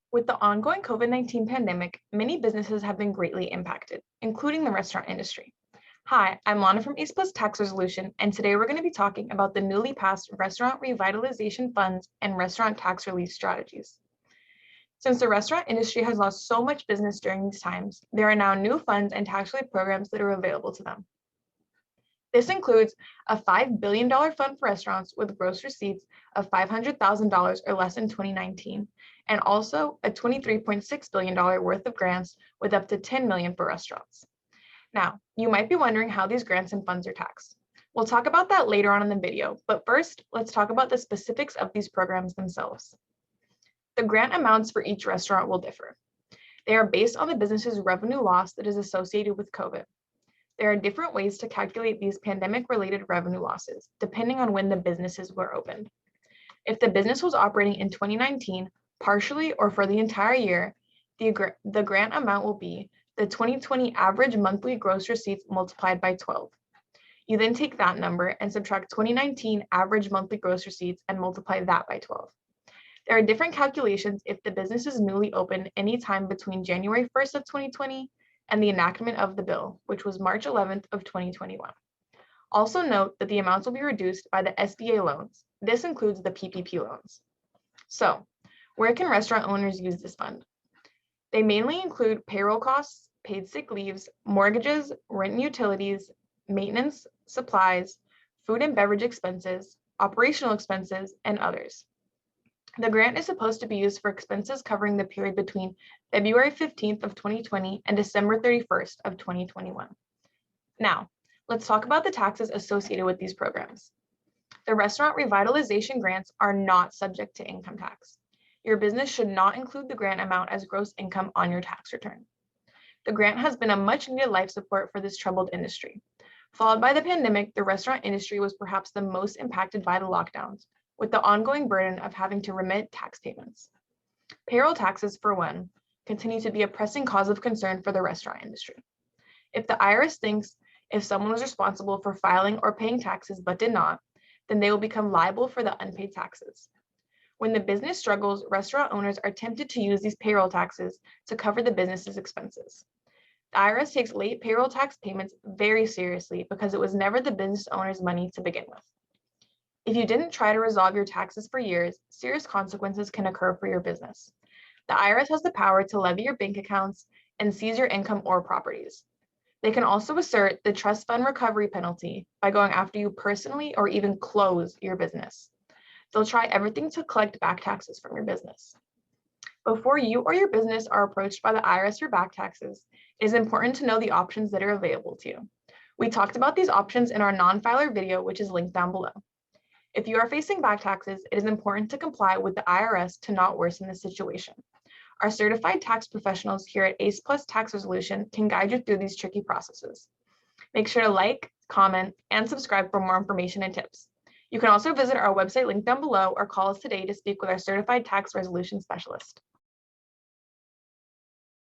With the ongoing COVID-19 pandemic, many businesses have been greatly impacted, including the restaurant industry. Hi, I'm Lana from ACE Plus Tax Resolution, and today we're going to be talking about the newly passed Restaurant Revitalization Funds and restaurant tax relief strategies. Since the restaurant industry has lost so much business during these times, there are now new funds and tax relief programs that are available to them. This includes a $5 billion fund for restaurants with gross receipts of $500,000 or less in 2019, and also a $23.6 billion worth of grants with up to $10 million for restaurants. Now, you might be wondering how these grants and funds are taxed. We'll talk about that later on in the video, but first, let's talk about the specifics of these programs themselves. The grant amounts for each restaurant will differ. They are based on the business's revenue loss that is associated with COVID. There are different ways to calculate these pandemic-related revenue losses, depending on when the businesses were opened. If the business was operating in 2019, partially or for the entire year, the grant amount will be the 2020 average monthly gross receipts multiplied by 12. You then take that number and subtract 2019 average monthly gross receipts and multiply that by 12. There are different calculations if the business is newly opened anytime between January 1st of 2020 and the enactment of the bill, which was March 11th of 2021. Also note that the amounts will be reduced by the SBA loans. This includes the PPP loans. So, where can restaurant owners use this fund? They mainly include payroll costs, paid sick leaves, mortgages, rent and utilities, maintenance, supplies, food and beverage expenses, operational expenses, and others. The grant is supposed to be used for expenses covering the period between February 15th of 2020 and December 31st of 2021. Now, let's talk about the taxes associated with these programs. The restaurant revitalization grants are not subject to income tax. Your business should not include the grant amount as gross income on your tax return. The grant has been a much needed life support for this troubled industry. Followed by the pandemic, the restaurant industry was perhaps the most impacted by the lockdowns, with the ongoing burden of having to remit tax payments. Payroll taxes, for one, continue to be a pressing cause of concern for the restaurant industry. If the IRS thinks if someone was responsible for filing or paying taxes but did not, then they will become liable for the unpaid taxes. When the business struggles, restaurant owners are tempted to use these payroll taxes to cover the business's expenses. The IRS takes late payroll tax payments very seriously because it was never the business owner's money to begin with. If you didn't try to resolve your taxes for years, serious consequences can occur for your business. The IRS has the power to levy your bank accounts and seize your income or properties. They can also assert the trust fund recovery penalty by going after you personally or even close your business. They'll try everything to collect back taxes from your business. Before you or your business are approached by the IRS for back taxes, it is important to know the options that are available to you. We talked about these options in our non-filer video, which is linked down below. If you are facing back taxes, it is important to comply with the IRS to not worsen the situation. Our certified tax professionals here at ACE Plus Tax Resolution can guide you through these tricky processes. Make sure to like, comment, and subscribe for more information and tips. You can also visit our website linked down below or call us today to speak with our certified tax resolution specialist.